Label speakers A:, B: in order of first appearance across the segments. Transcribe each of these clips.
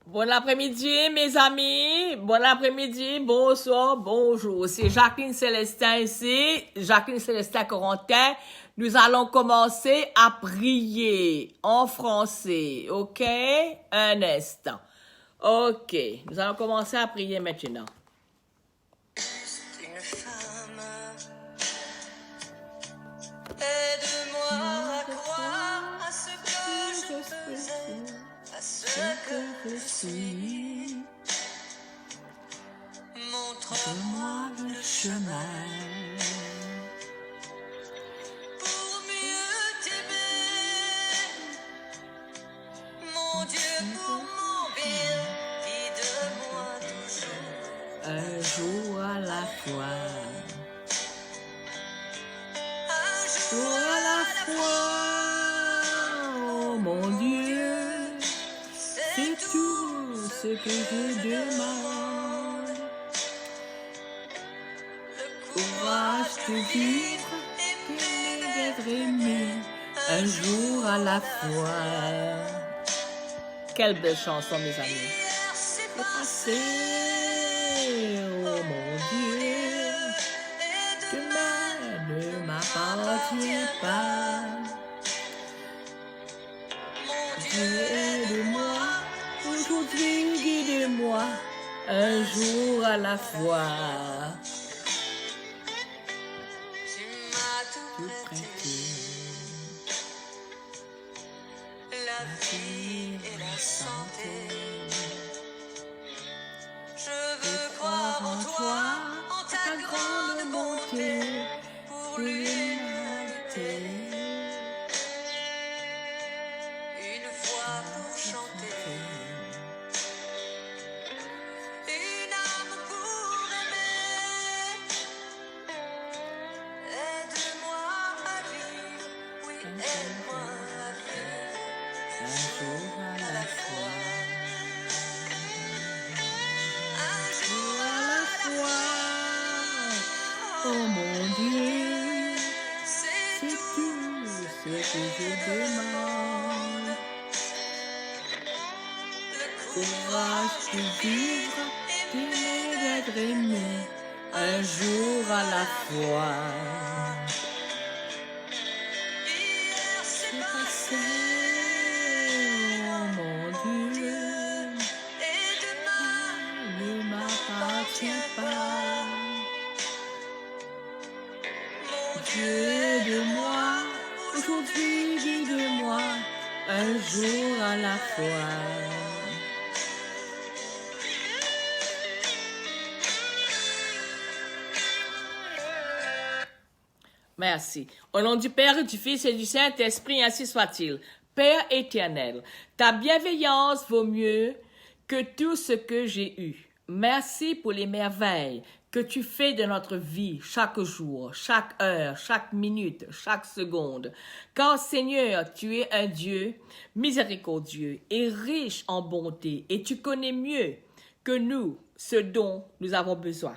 A: Bon après-midi, mes amis. Bon après-midi, bonsoir, bonjour. C'est Jacqueline Célestin ici. Jacqueline Célestin Corentin. Nous allons commencer à prier en français. OK? Un instant. OK. Nous allons commencer à prier maintenant.
B: Une femme, aide-moi à croire à ce que je faisais, à ce que je suis. Montre-moi le chemin pour mieux t'aimer. Mon Dieu, pour mon bien, guide-moi toujours.
A: Un jour à la fois.
B: Un
A: Jour
B: jour
A: à la fois. Oh mon Dieu. C'est tout ce que je demande. Courage de vivre et d'être aimé un jour à la fois. Quelle belle chanson, mes amis.
B: Hier c'est
A: Passé,
B: passé,
A: oh mon Dieu,
B: et
A: demain
B: demain
A: ne m'appartient pas.
B: mon
A: Dieu,
B: Dieu,
A: aide-moi, aujourd'hui guide-moi, un jour à la fois.
B: tu m'as tout
A: Tout
B: prêté,
A: prêté,
B: la vie et la santé. Je veux croire en toi, en ta grande bonté, pour l'humanité. Une voix pour chanter, une âme pour aimer. Aide-moi à vivre, oui, aide-moi à vivre.
A: un jour à la fois.
B: Un
A: Jour
B: jour
A: à la fois. Oh mon Dieu,
B: c'est
A: c'est
B: tout
A: tout ce que je demande.
B: le
A: Courage de vivre, d'aimer, d'être aimé, un jour à la fois.
B: Hier c'est
A: C'est
B: passé,
A: passé, oh mon Dieu,
B: et demain
A: ne m'appartient pas.
B: mon
A: Dieu de moi, aujourd'hui guide-moi, un jour à la fois. Merci. Au nom du Père, du Fils et du Saint-Esprit, ainsi soit-il. Père éternel, ta bienveillance vaut mieux que tout ce que j'ai eu. Merci pour les merveilles que tu fais de notre vie chaque jour, chaque heure, chaque minute, chaque seconde. Car Seigneur, tu es un Dieu miséricordieux et riche en bonté, et tu connais mieux que nous ce dont nous avons besoin.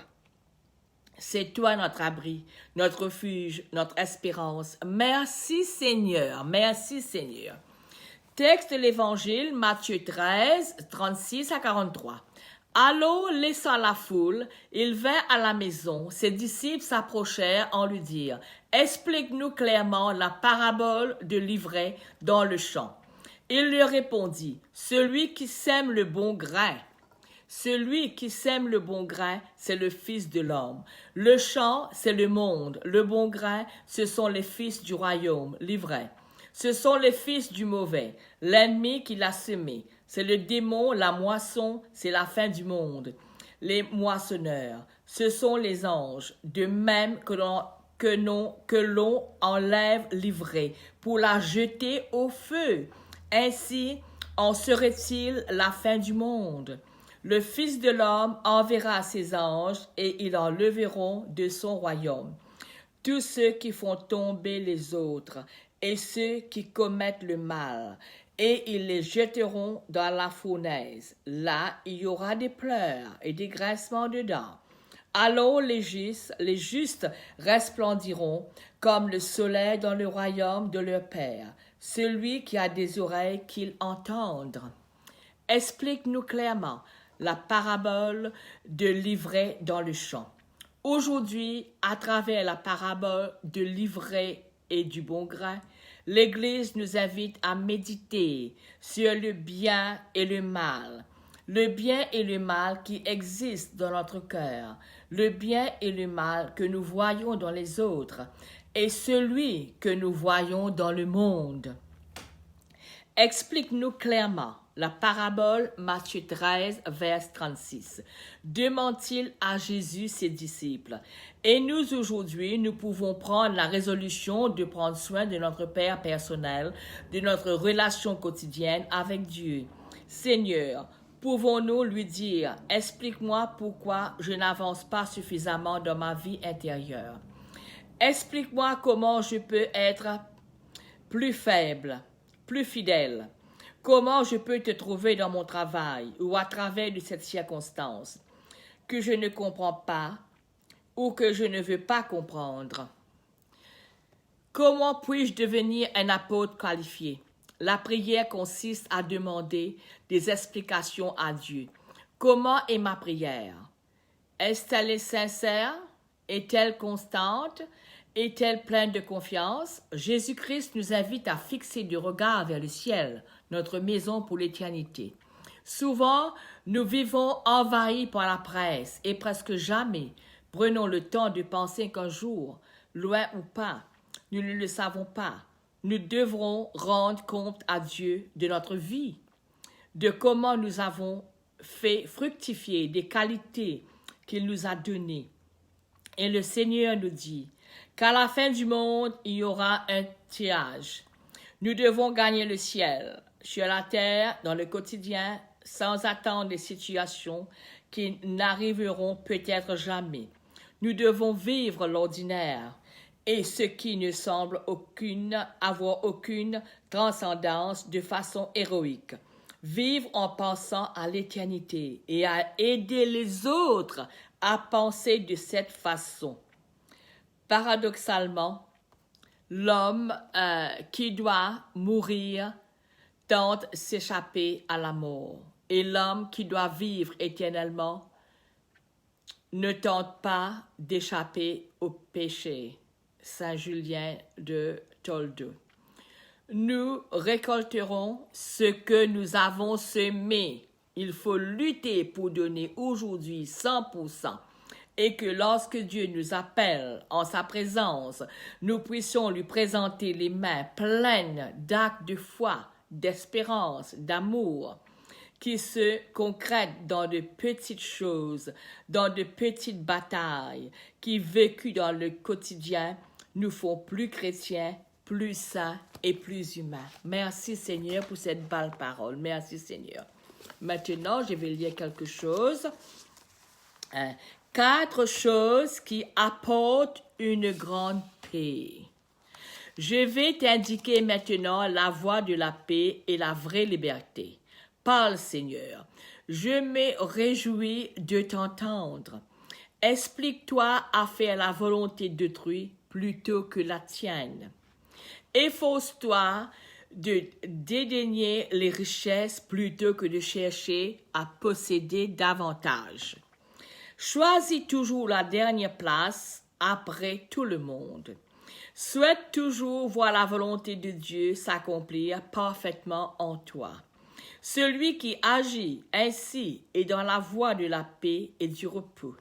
A: C'est toi notre abri, notre refuge, notre espérance. Merci Seigneur, merci Seigneur. Texte de l'Évangile, Matthieu 13, 36 à 43. Alors, laissant la foule, il vint à la maison. Ses disciples s'approchèrent en lui dirent, « Explique-nous clairement la parabole de l'ivraie dans le champ. » Il leur répondit, « Celui qui sème le bon grain. Celui qui sème le bon grain, c'est le Fils de l'homme. Le champ, c'est le monde. Le bon grain, ce sont les fils du royaume, l'ivraie. Ce sont les fils du mauvais, l'ennemi qui l'a semé. C'est le démon, la moisson, c'est la fin du monde. Les moissonneurs, ce sont les anges, de même que l'on enlève l'ivraie pour la jeter au feu. Ainsi en serait-il la fin du monde. Le Fils de l'homme enverra ses anges et ils enlèveront de son royaume tous ceux qui font tomber les autres et ceux qui commettent le mal, et ils les jetteront dans la fournaise. Là, il y aura des pleurs et des grincements de dents. Alors les justes resplendiront comme le soleil dans le royaume de leur Père. Celui qui a des oreilles, qu'il entende. explique-nous clairement la parabole de l'ivraie dans le champ. Aujourd'hui, à travers la parabole de l'ivraie et du bon grain, l'Église nous invite à méditer sur le bien et le mal qui existent dans notre cœur, le bien et le mal que nous voyons dans les autres et celui que nous voyons dans le monde. Explique-nous clairement la parabole Matthieu 13, vers 36. Demande-t-il à Jésus ses disciples. Et nous, aujourd'hui, nous pouvons prendre la résolution de prendre soin de notre Père personnel, de notre relation quotidienne avec Dieu. Seigneur, pouvons-nous lui dire, explique-moi pourquoi je n'avance pas suffisamment dans ma vie intérieure. Explique-moi comment je peux être plus faible, plus fidèle. Comment je peux te trouver dans mon travail ou à travers de cette circonstance que je ne comprends pas ou que je ne veux pas comprendre. Comment puis-je devenir un apôtre qualifié? La prière consiste à demander des explications à Dieu. Comment est ma prière? Est-elle sincère? Est-elle constante? Est-elle pleine de confiance? Jésus-Christ nous invite à fixer du regard vers le ciel, notre maison pour l'éternité. Souvent, nous vivons envahis par la presse et presque jamais prenons le temps de penser qu'un jour, loin ou pas, nous ne le savons pas, nous devrons rendre compte à Dieu de notre vie, de comment nous avons fait fructifier des qualités qu'il nous a données. Et le Seigneur nous dit qu'à la fin du monde, il y aura un tirage. Nous devons gagner le ciel sur la terre, dans le quotidien, sans attendre des situations qui n'arriveront peut-être jamais. Nous devons vivre l'ordinaire et ce qui ne semble avoir aucune transcendance de façon héroïque. Vivre en pensant à l'éternité et à aider les autres à penser de cette façon. Paradoxalement, l'homme qui doit mourir tente s'échapper à la mort. Et l'homme qui doit vivre éternellement ne tente pas d'échapper au péché. Saint Julien de Toldo. Nous récolterons ce que nous avons semé. Il faut lutter pour donner aujourd'hui 100%. Et que lorsque Dieu nous appelle en sa présence, nous puissions lui présenter les mains pleines d'actes de foi, d'espérance, d'amour, qui se concrètent dans de petites choses, dans de petites batailles, qui, vécues dans le quotidien, nous font plus chrétiens, plus saints et plus humains. Merci Seigneur pour cette belle parole. Merci Seigneur. Maintenant, je vais lire quelque chose. 4 choses qui apportent une grande paix. Je vais t'indiquer maintenant la voie de la paix et la vraie liberté. Parle, Seigneur. Je me réjouis de t'entendre. Explique-toi à faire la volonté d'autrui plutôt que la tienne. Efforce-toi de dédaigner les richesses plutôt que de chercher à posséder davantage. Choisis toujours la dernière place après tout le monde. Souhaite toujours voir la volonté de Dieu s'accomplir parfaitement en toi. Celui qui agit ainsi est dans la voie de la paix et du repos.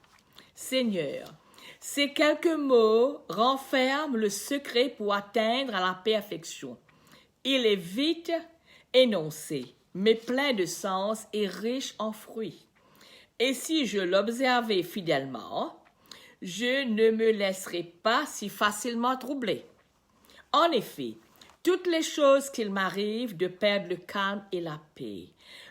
A: Seigneur, ces quelques mots renferment le secret pour atteindre à la perfection. Il est vite énoncé, mais plein de sens et riche en fruits. Et si je l'observais fidèlement, je ne me laisserai pas si facilement troubler. En effet, toutes les choses qu'il m'arrive de perdre le calme et la paix.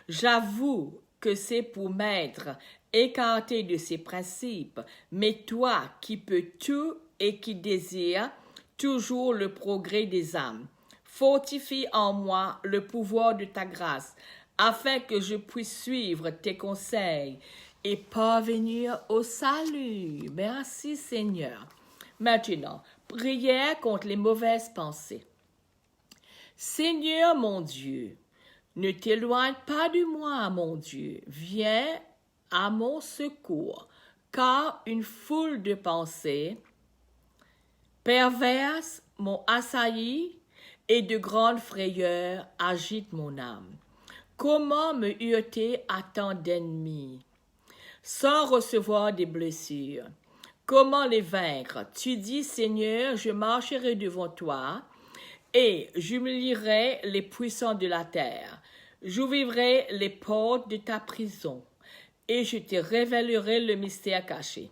A: J'avoue que c'est pour m'être écarté de ces principes, mais toi qui peux tout et qui désires toujours le progrès des âmes, fortifie en moi le pouvoir de ta grâce, afin que je puisse suivre tes conseils et parvenir au salut. Merci Seigneur. Maintenant, prière contre les mauvaises pensées. Seigneur mon Dieu, Ne t'éloigne pas de moi, mon Dieu. Viens à mon secours, car une foule de pensées perverses m'ont assailli et de grandes frayeurs agitent mon âme. Comment me heurter à tant d'ennemis sans recevoir des blessures? Comment les vaincre? Tu dis, Seigneur, je marcherai devant toi et j'humilierai les puissants de la terre. J'ouvrirai les portes de ta prison et je te révélerai le mystère caché.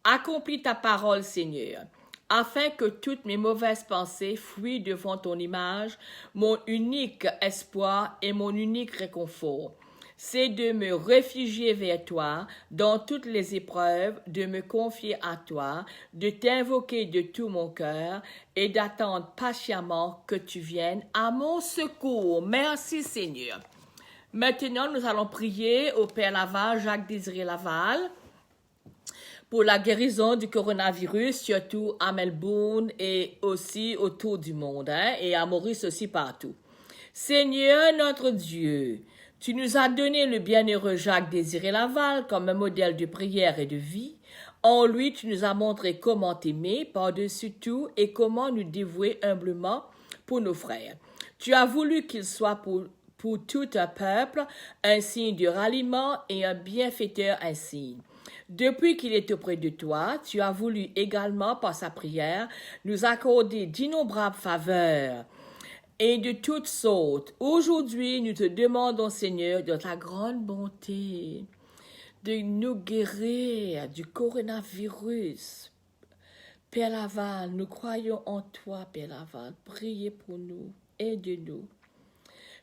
A: Accomplis ta parole, Seigneur, afin que toutes mes mauvaises pensées fuient devant ton image, mon unique espoir et mon unique réconfort. C'est de me réfugier vers toi dans toutes les épreuves, de me confier à toi, de t'invoquer de tout mon cœur et d'attendre patiemment que tu viennes à mon secours. Merci Seigneur. Maintenant, nous allons prier au Père Laval, Jacques-Désiré Laval, pour la guérison du coronavirus, surtout à Melbourne et aussi autour du monde, et à Maurice aussi partout. Seigneur notre Dieu, tu nous as donné le bienheureux Jacques-Désiré Laval comme un modèle de prière et de vie. En lui, tu nous as montré comment t'aimer par-dessus tout et comment nous dévouer humblement pour nos frères. Tu as voulu qu'il soit pour tout un peuple un signe de ralliement et un bienfaiteur insigne. Depuis qu'il est auprès de toi, tu as voulu également, par sa prière, nous accorder d'innombrables faveurs et de toutes sortes. Aujourd'hui, nous te demandons, Seigneur, de ta grande bonté, de nous guérir du coronavirus. Père Laval, nous croyons en toi, Père Laval. Priez pour nous, aide-nous.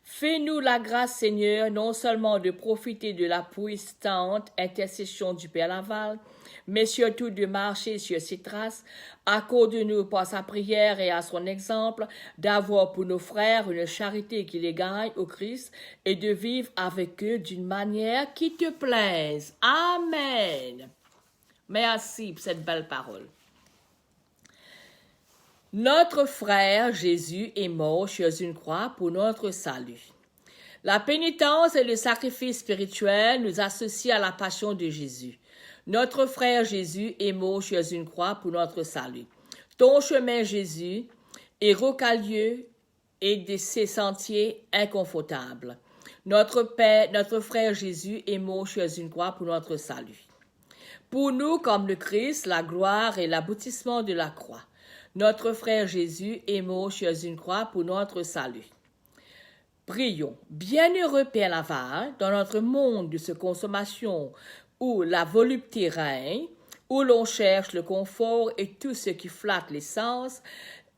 A: Fais-nous la grâce, Seigneur, non seulement de profiter de la puissante intercession du Père Laval, mais surtout de marcher sur ses traces. Accorde-nous par sa prière et à son exemple d'avoir pour nos frères une charité qui les gagne au Christ et de vivre avec eux d'une manière qui te plaise. Amen. Merci pour cette belle parole. Notre frère Jésus est mort sur une croix pour notre salut. La pénitence et le sacrifice spirituel nous associent à la passion de Jésus. Notre frère Jésus est mort sur une croix pour notre salut. Ton chemin, Jésus, est rocailleux et de ses sentiers inconfortables. Notre frère Jésus est mort sur une croix pour notre salut. Pour nous, comme le Christ, la gloire est l'aboutissement de la croix. Notre frère Jésus est mort sur une croix pour notre salut. Prions. Bienheureux Père Laval, dans notre monde de consommation où la volupté règne, où l'on cherche le confort et tout ce qui flatte les sens,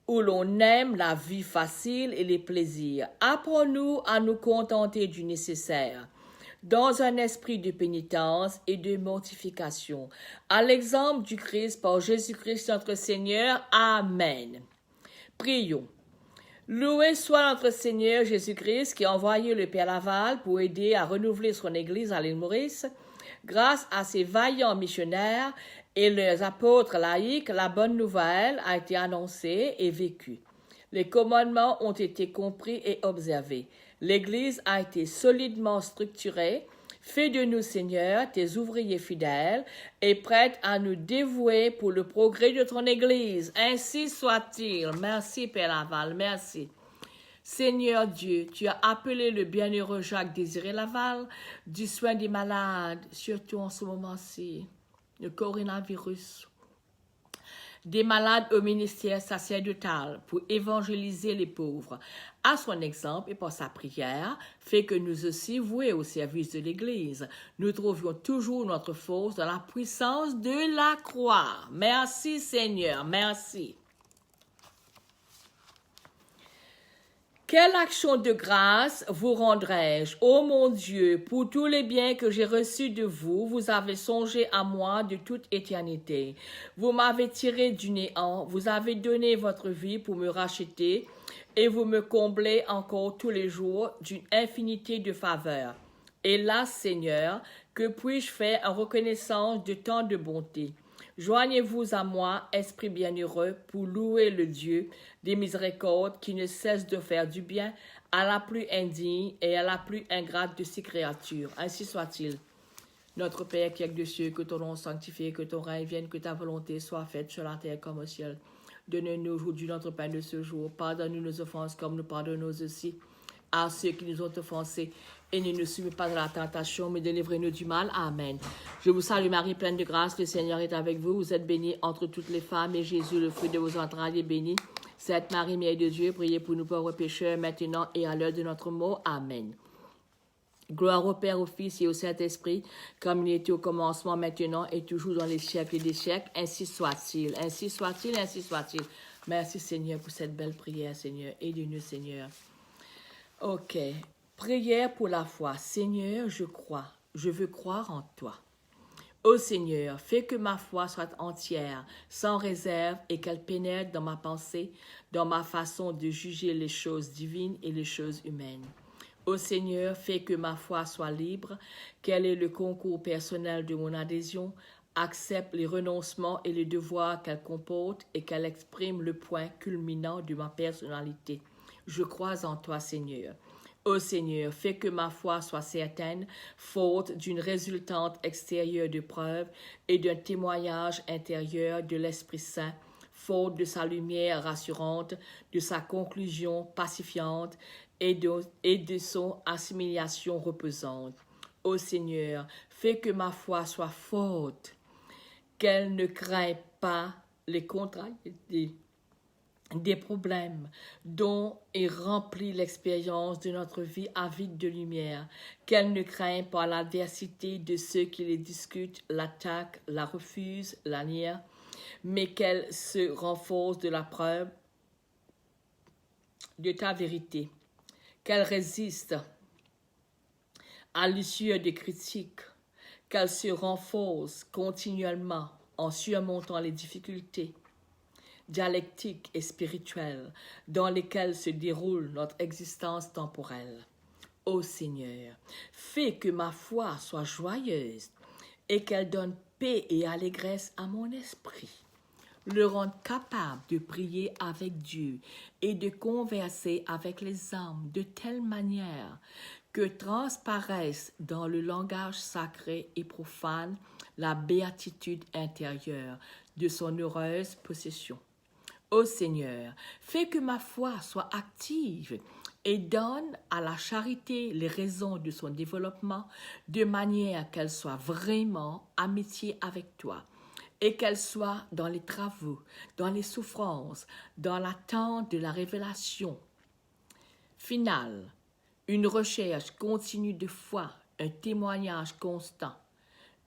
A: où l'on aime la vie facile et les plaisirs, apprends-nous à nous contenter du nécessaire, dans un esprit de pénitence et de mortification, à l'exemple du Christ par Jésus-Christ notre Seigneur. Amen. Prions. Loué soit notre Seigneur Jésus-Christ qui a envoyé le Père Laval pour aider à renouveler son Église à l'île Maurice. Grâce à ses vaillants missionnaires et leurs apôtres laïcs, la bonne nouvelle a été annoncée et vécue. Les commandements ont été compris et observés. L'Église a été solidement structurée. Fais de nous, Seigneur, tes ouvriers fidèles et prêts à nous dévouer pour le progrès de ton Église. Ainsi soit-il. Merci, Père Laval, merci. Seigneur Dieu, tu as appelé le bienheureux Jacques-Désiré Laval du soin des malades, surtout en ce moment-ci, le coronavirus. Des malades au ministère sacerdotal pour évangéliser les pauvres. À son exemple et par sa prière, fait que nous aussi, voués au service de l'Église, nous trouvions toujours notre force dans la puissance de la croix. Merci Seigneur, merci. Quelle action de grâce vous rendrai-je, ô mon Dieu, pour tous les biens que j'ai reçus de vous? Vous avez songé à moi de toute éternité. Vous m'avez tiré du néant, vous avez donné votre vie pour me racheter et vous me comblez encore tous les jours d'une infinité de faveurs. Hélas, Seigneur, que puis-je faire en reconnaissance de tant de bonté? Joignez-vous à moi, Esprit bienheureux, pour louer le Dieu des miséricordes qui ne cesse de faire du bien à la plus indigne et à la plus ingrate de ses créatures. Ainsi soit-il. Notre Père qui es des cieux, que ton nom soit sanctifié, que ton règne vienne, que ta volonté soit faite sur la terre comme au ciel. Donne-nous aujourd'hui notre pain de ce jour. Pardonne-nous nos offenses comme nous pardonnons aussi à ceux qui nous ont offensés. Et ne nous soumets pas à la tentation, mais délivre-nous du mal. Amen. Je vous salue Marie, pleine de grâce, le Seigneur est avec vous. Vous êtes bénie entre toutes les femmes, et Jésus, le fruit de vos entrailles, est béni. Sainte Marie, Mère de Dieu, priez pour nous pauvres pécheurs, maintenant et à l'heure de notre mort. Amen. Gloire au Père, au Fils et au Saint-Esprit, comme il était au commencement, maintenant et toujours dans les siècles des siècles. Ainsi soit-il, ainsi soit-il, ainsi soit-il. Merci Seigneur pour cette belle prière, Seigneur. Aide-nous, Seigneur. Ok. Prière pour la foi. Seigneur, je crois. Je veux croire en toi. Ô Seigneur, fais que ma foi soit entière, sans réserve, et qu'elle pénètre dans ma pensée, dans ma façon de juger les choses divines et les choses humaines. Ô Seigneur, fais que ma foi soit libre, qu'elle ait le concours personnel de mon adhésion, accepte les renoncements et les devoirs qu'elle comporte et qu'elle exprime le point culminant de ma personnalité. Je crois en toi, Seigneur. Ô Seigneur, fais que ma foi soit certaine, faute d'une résultante extérieure de preuve et d'un témoignage intérieur de l'Esprit Saint, faute de sa lumière rassurante, de sa conclusion pacifiante et de son assimilation reposante. Ô Seigneur, fais que ma foi soit forte, qu'elle ne craigne pas les contrariétés des problèmes dont est remplie l'expérience de notre vie avide de lumière, qu'elle ne craigne pas l'adversité de ceux qui les discutent, l'attaquent, la refusent, la nient, mais qu'elle se renforce de la preuve de ta vérité, qu'elle résiste à l'issue des critiques, qu'elle se renforce continuellement en surmontant les difficultés dialectiques et spirituelles dans lesquelles se déroule notre existence temporelle. Ô Seigneur, fais que ma foi soit joyeuse et qu'elle donne paix et allégresse à mon esprit, le rende capable de prier avec Dieu et de converser avec les hommes de telle manière que transparaisse dans le langage sacré et profane la béatitude intérieure de son heureuse possession. Ô Seigneur, fais que ma foi soit active et donne à la charité les raisons de son développement de manière qu'elle soit vraiment amitié avec toi et qu'elle soit dans les travaux, dans les souffrances, dans l'attente de la révélation finale, une recherche continue de foi, un témoignage constant,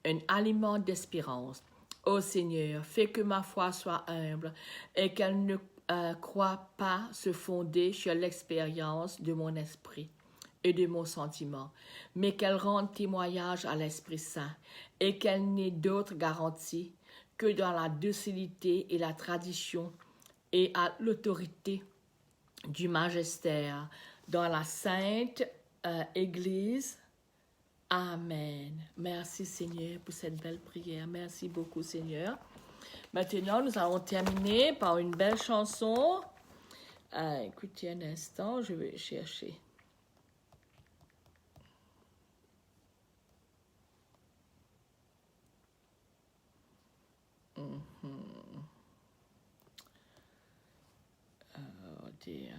A: un aliment d'espérance. Ô Seigneur, fais que ma foi soit humble et qu'elle ne croit pas se fonder sur l'expérience de mon esprit et de mon sentiment, mais qu'elle rende témoignage à l'Esprit Saint et qu'elle n'ait d'autre garantie que dans la docilité et la tradition et à l'autorité du magistère dans la sainte Église. Amen. Merci Seigneur pour cette belle prière. Merci beaucoup Seigneur. Maintenant, nous allons terminer par une belle chanson. Écoutez un instant, je vais chercher. Oh dear.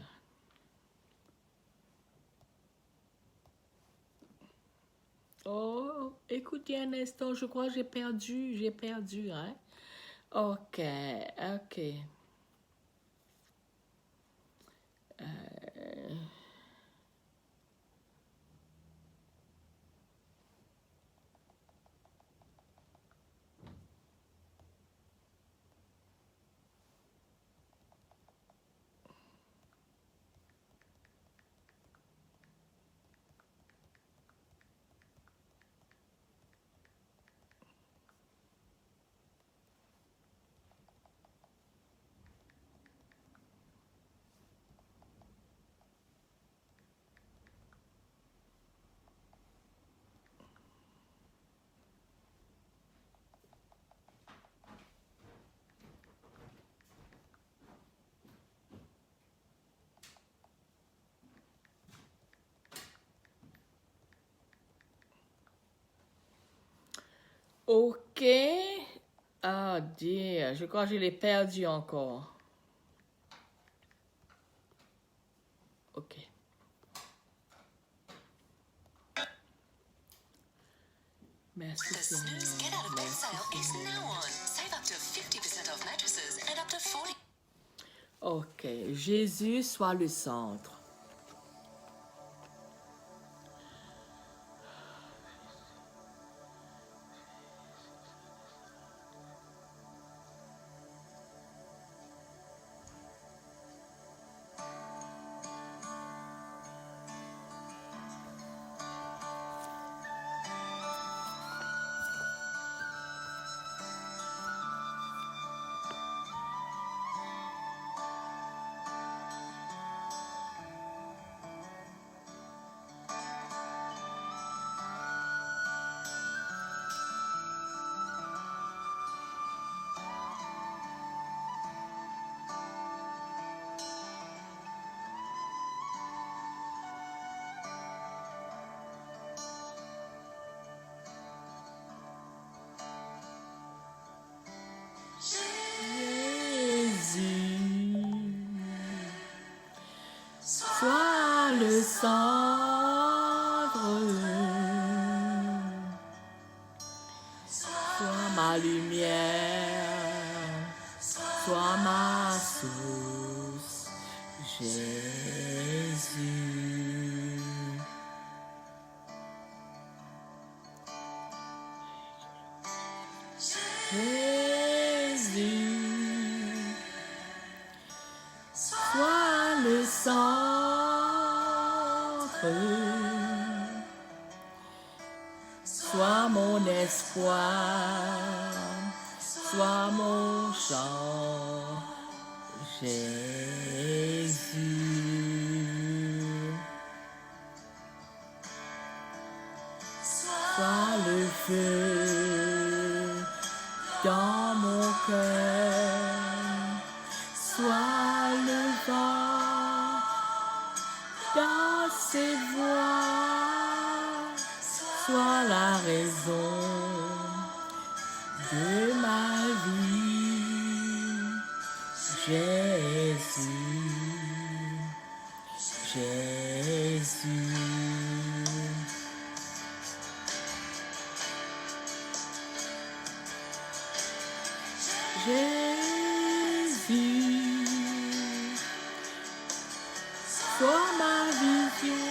A: Oh, écoutez un instant, je crois que j'ai perdu, hein? Ok. Ok. Ah, Dieu, je crois que je l'ai perdu encore. Ok. Merci
B: The
A: Seigneur.
B: Snooze Get Out of Bed
A: Merci
B: sale is
A: Seigneur.
B: now on. Save up to 50% off mattresses and up to 40.
A: Ok. Jésus soit le centre. Jésus, sois le centre, sois ma lumière, sois ma source, Jésus. Jésus, sois le centre, sois mon espoir, sois mon chant, Jésus. Sois le feu dans mon cœur, sois le vent dans ses voies, sois la raison de ma vie, Jésus, Jésus. Jésus, sois ma vision,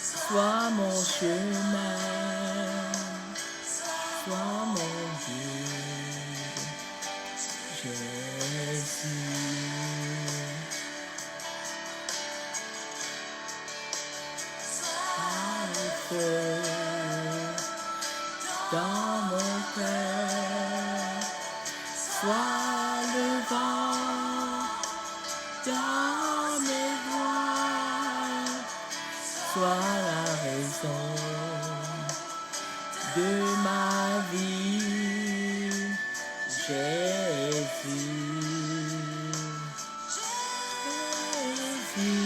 A: sois mon chemin, sois mon Dieu, Jésus. Sois le feu dans mon cœur, sois le vent dans mes voies, sois la raison de ma vie, Jésus. Jésus.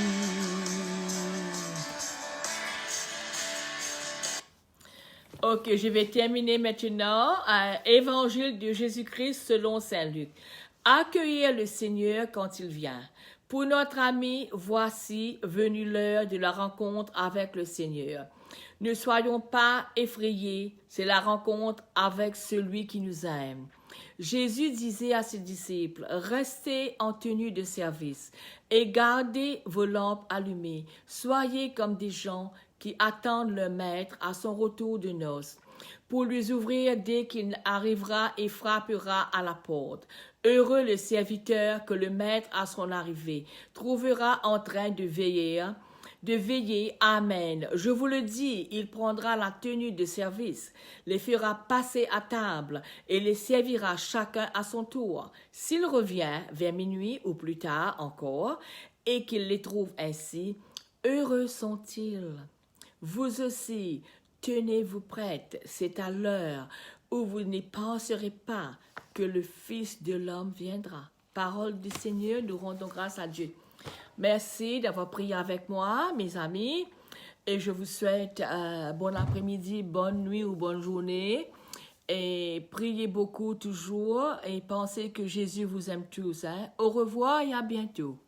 A: Ok, je vais terminer maintenant. Évangile de Jésus-Christ selon Saint Luc. Accueillir le Seigneur quand il vient. Pour notre ami, voici venue l'heure de la rencontre avec le Seigneur. Ne soyons pas effrayés, c'est la rencontre avec celui qui nous aime. Jésus disait à ses disciples, restez en tenue de service et gardez vos lampes allumées. Soyez comme des gens qui attendent leur maître à son retour de noces, pour lui ouvrir dès qu'il arrivera et frappera à la porte. Heureux le serviteur que le maître à son arrivée trouvera en train de veiller. Amen. Je vous le dis, il prendra la tenue de service, les fera passer à table et les servira chacun à son tour. S'il revient vers minuit ou plus tard encore, et qu'il les trouve ainsi, heureux sont-ils. Vous aussi, tenez-vous prêtes, c'est à l'heure où vous n'y penserez pas que le Fils de l'homme viendra. Parole du Seigneur, nous rendons grâce à Dieu. Merci d'avoir prié avec moi, mes amis. Et je vous souhaite bon après-midi, bonne nuit ou bonne journée. Et priez beaucoup toujours et pensez que Jésus vous aime tous. Hein. Au revoir et à bientôt.